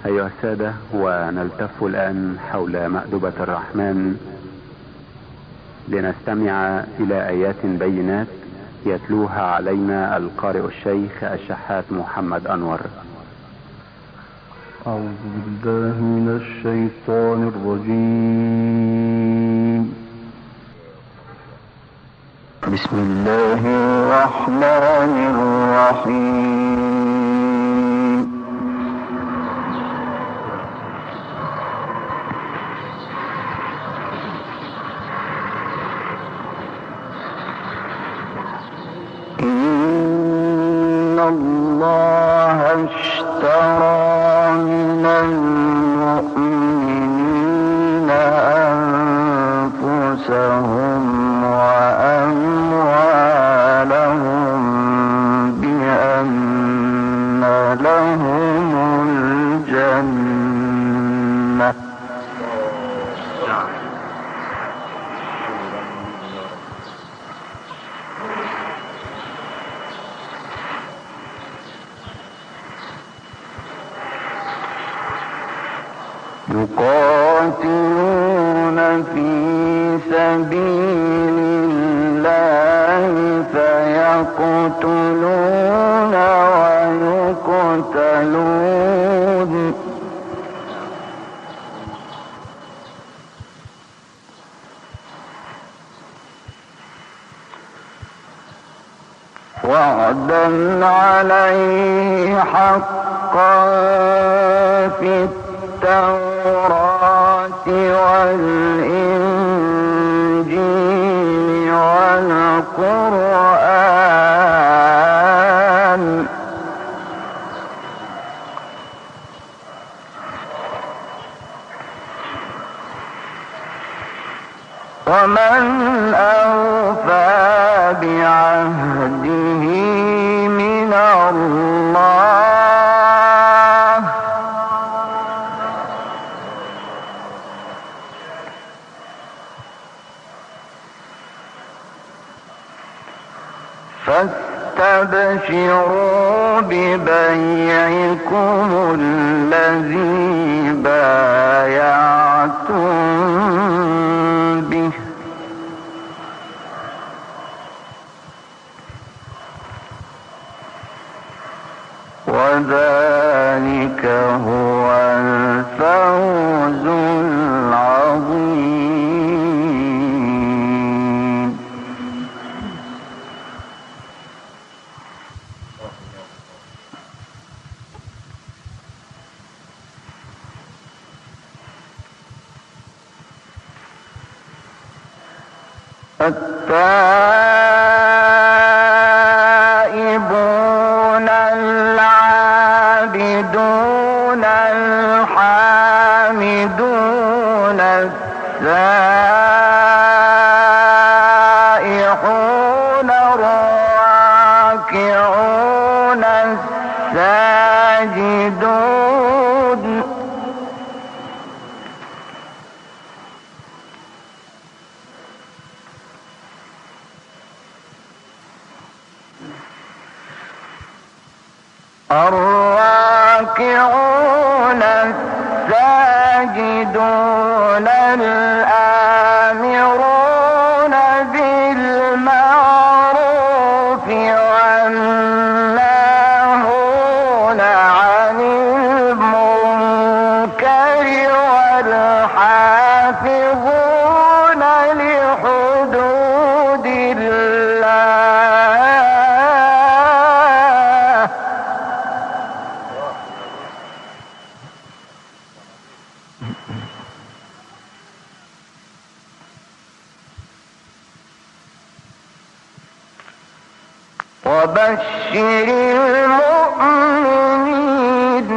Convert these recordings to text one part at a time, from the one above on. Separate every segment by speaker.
Speaker 1: أيها السادة، ونلتف الآن حول مأدبة الرحمن لنستمع إلى آيات بينات يتلوها علينا القارئ الشيخ الشحات محمد أنور.
Speaker 2: أعوذ بالله من الشيطان الرجيم. بسم الله الرحمن الرحيم. إن الله اشترى من المؤمنين أنفسهم وأموالهم بأن لهم الجنة يقاتلون في سبيل الله فيقتلون ويقتلون وعدا عليه حقا في التوراة والإنجيل والقرآن ومن أوفى بعهده من الله فاستبشروا ببيعكم الذي بايعتم به وذلك هو الفوز العظيم. التائبون العابدون الحامدون السائحون الراكعون الساجدون الراكعون الساجدون الآمرون بالمعروف والناهون عن المنكر والحافظون لحدود الله وبشر المؤمنين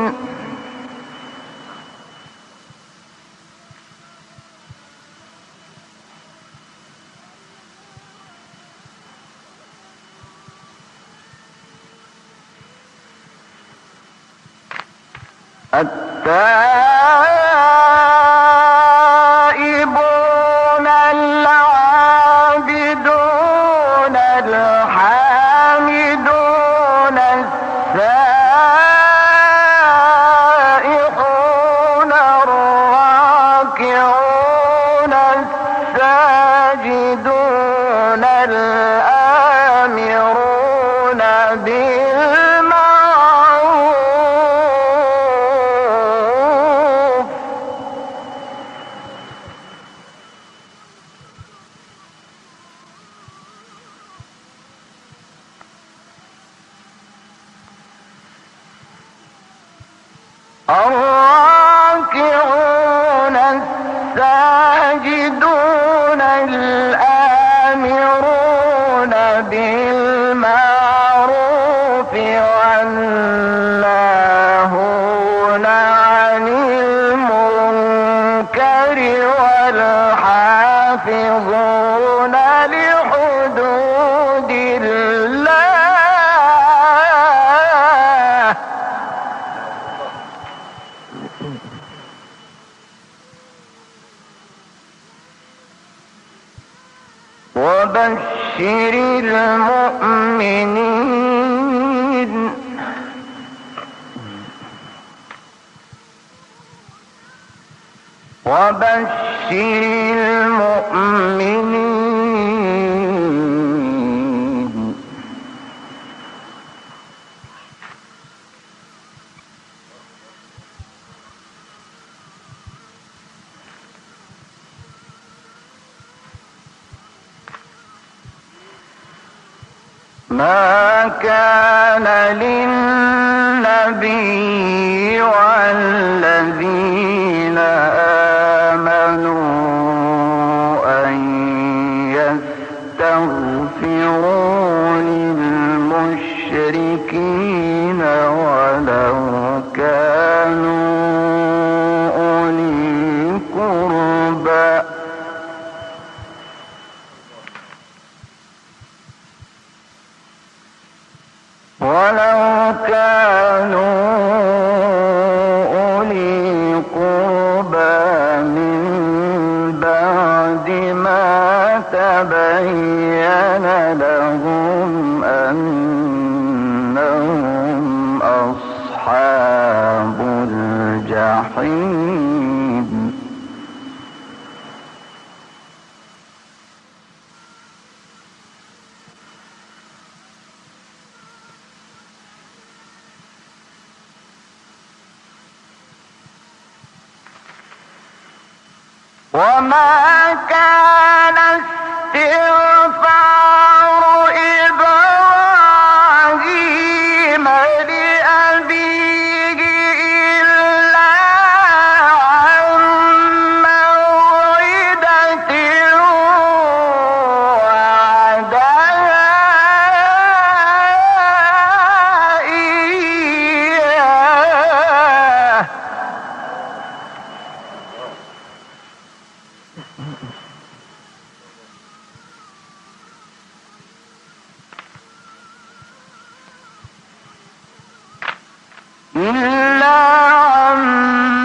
Speaker 2: التائبون العابدون الحامدون السائحون الراكعون الساجدون الآمرون بالمعروف والناهون عن المنكر والحافظون لحدود الله وبشر المؤمنين ما كان للنبي والذين آمنوا أن يستغفروا للمشركين ولو كانوا أولي قربى من بعد ما تبين لهم أنهم أصحاب الجحيم وما كان استغفار إبراهيم لأبيه إلا عن موعدة وعدها إياه إلا عن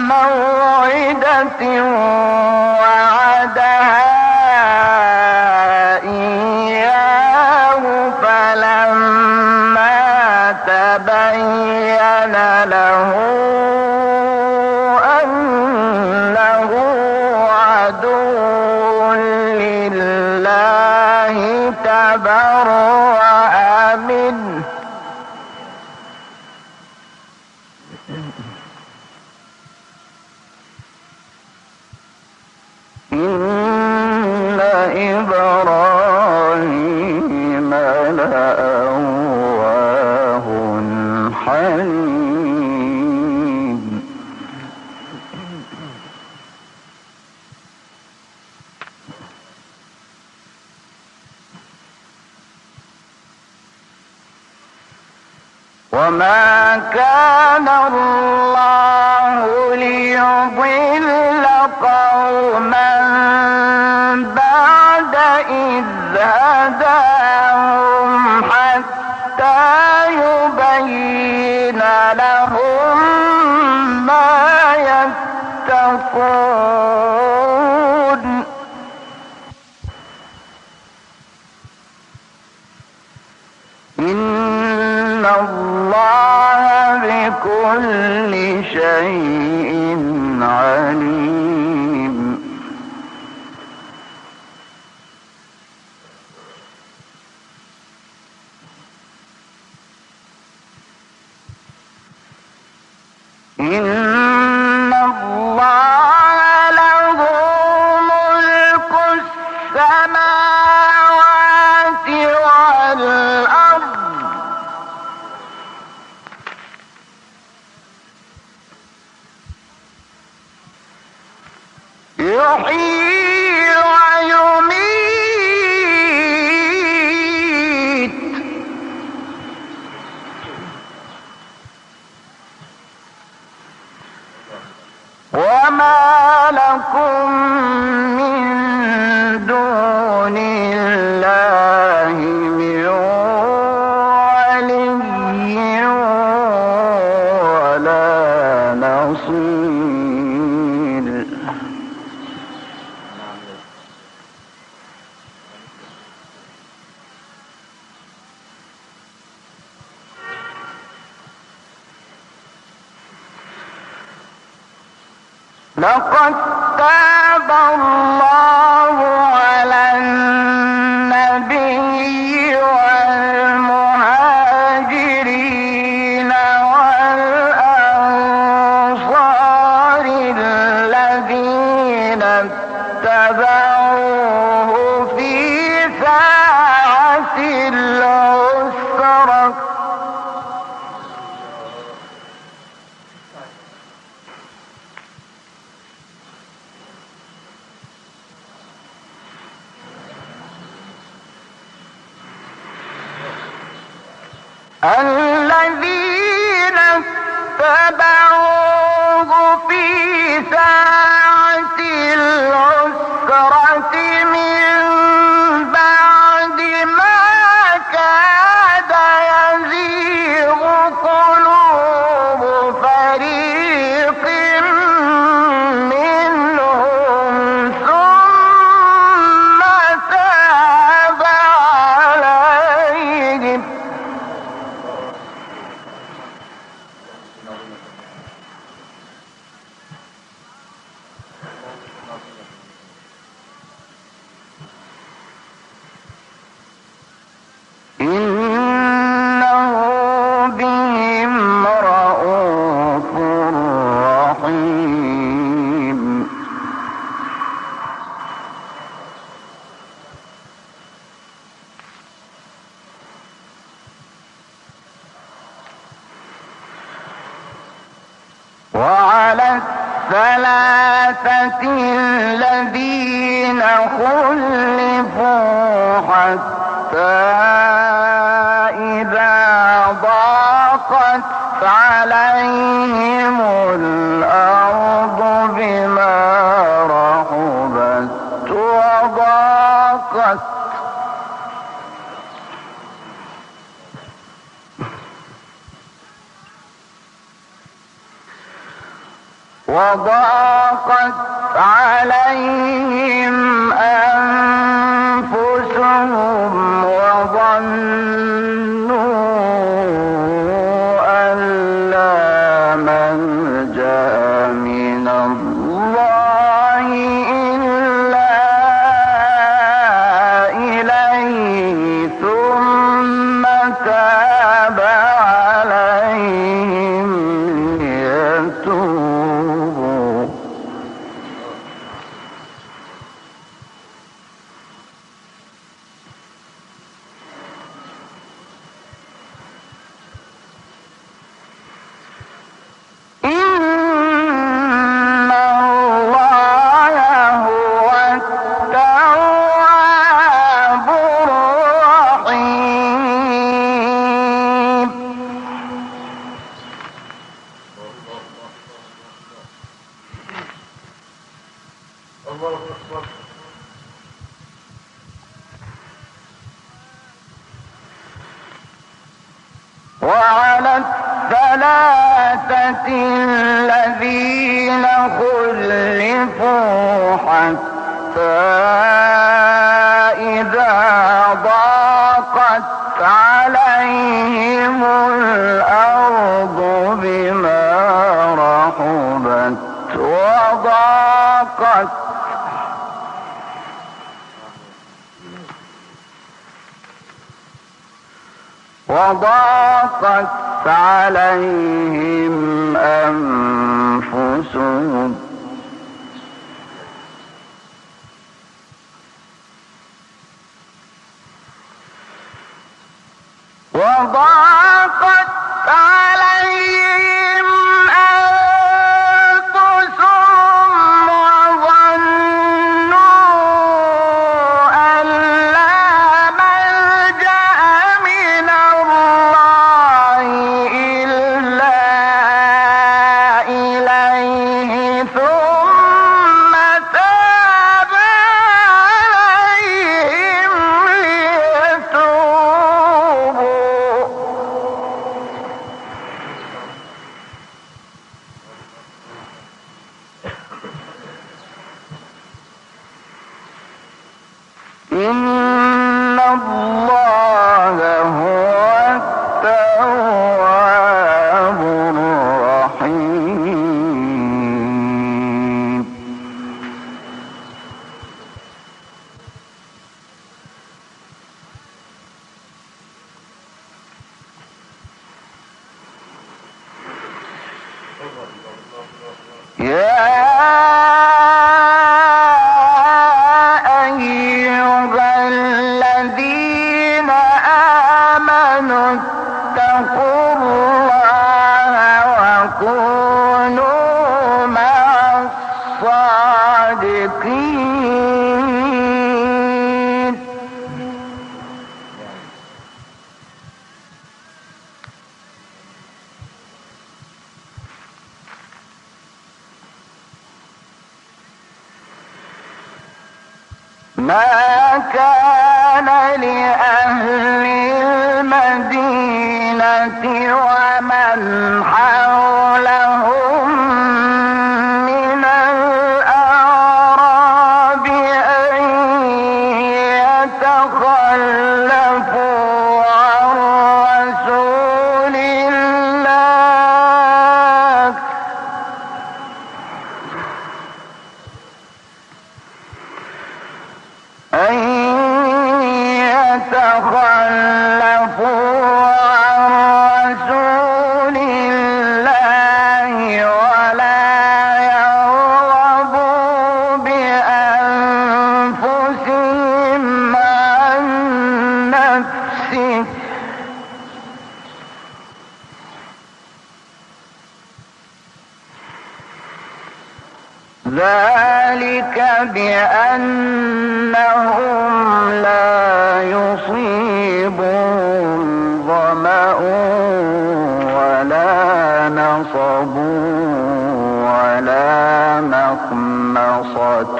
Speaker 2: موعدة وعدها إياه فلما تبين له أنه عدو لله تبرأ منه إن إبراهيم لأواه حليم وما كان الله ليضل قوما بعد إذ هداهم حتى يبين لهم ما يتقون إن الله بكل شيء عليم إن الله له ملك السماوات والأرض يحيي ويميت وما لكم من دون الله من ولي ولا نصير. لقد تاب الله على النبي والمهاجرين والأنصار الذين اتبعوه في ساعة العسرة الذين اتبعوه في ساعة العسرة من بعد ما كاد يزيغ قلوب فريق منهم ثم تاب عليهم إنه بهم رءوف رحيم. وعلى الثلاثة الذين خلفوا حتى إذا ضاقت عليهم الأرض بما رحبت وضاقت عليهم أنفسهم وظنوا أن لا ملجأ من الله إلا إليه ثم تاب عليهم ليتوبوا إن الله هو التواب الرحيم. وعلى الثلاثة الذين خلفوا حتى إذا ضاقت عليهم الأرض بما رحبت وضاقت عليهم أنفسهم وظنوا عليه ثم تاب عليهم ليتوبوا إن الله هو التواب الرحيم. يا أيها الذين آمنوا اتقوا الله وكونوا مع الصادقين. ما كان لأهل المدينة ومن حولهم من الأعراب أن يتخلفوا عن رسول الله ولا يرغبوا بأنفسهم عن نفسه ذلك بأنهم لا يصيبهم ظمأ ولا نصب ولا مخمصة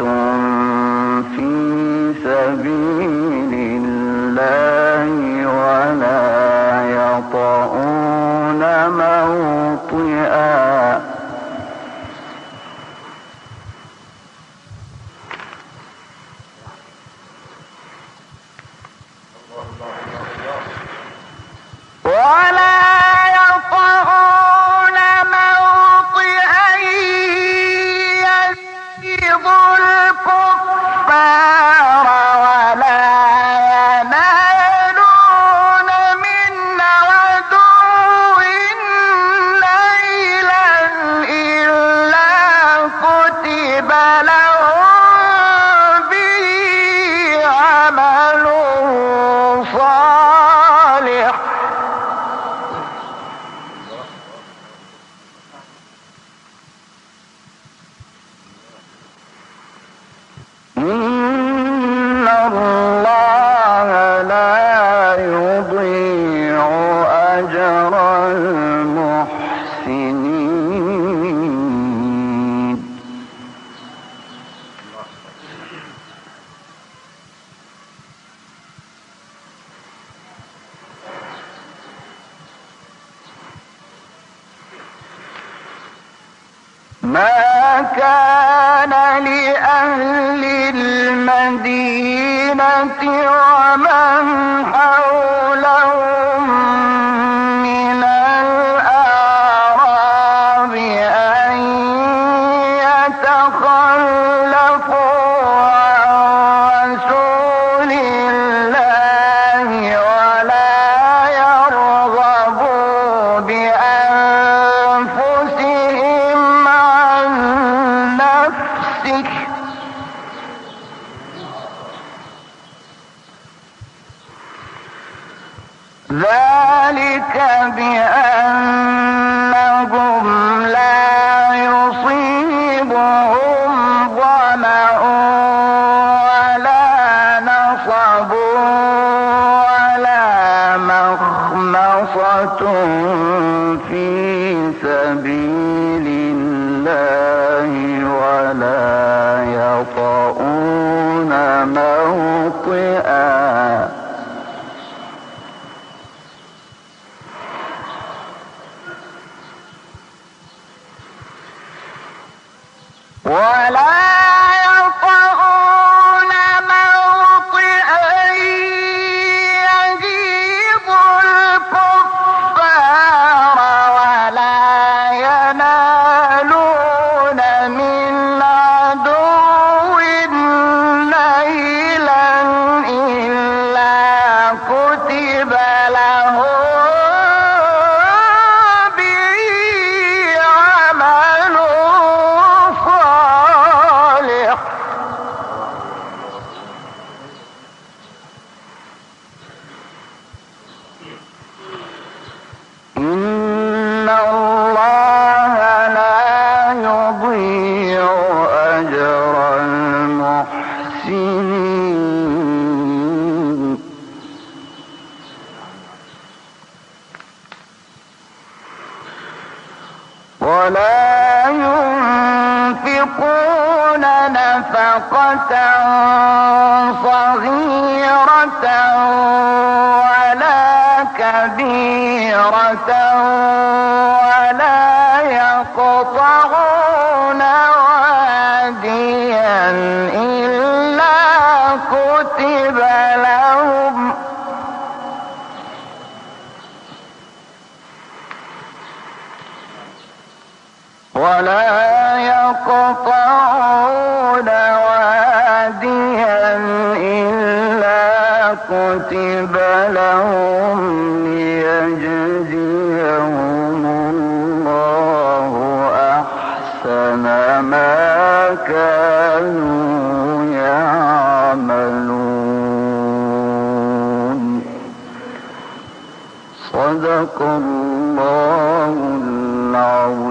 Speaker 2: في سبيل الله ولا يطؤون موطئا يغيظ الكفار ولا ينالون من عدو نيلا إلا كتب لهم به عمل صالح إن الله لا يضيع أجر المحسنين. ما كان لأهل المدينة ومن حولهم من الأعراب أن يتخلفوا عن رسول الله ولا يرغبوا بأنفسهم عن نفسه ذلك بأنهم لا يصيبهم ظمأ ولا نصب ولا مخمصة في سبيل الله ولا يطؤون موطئا يغيظ الكفار ولا ينالون من عدو نيلا إلا كتب لهم ولا ينفقون نفقة صغيرة ولا كبيرة ولا يقطعون واديا إلا كتب لهم كتب لهم ليجزيهم الله أحسن ما كانوا يعملون. صدق الله العظيم.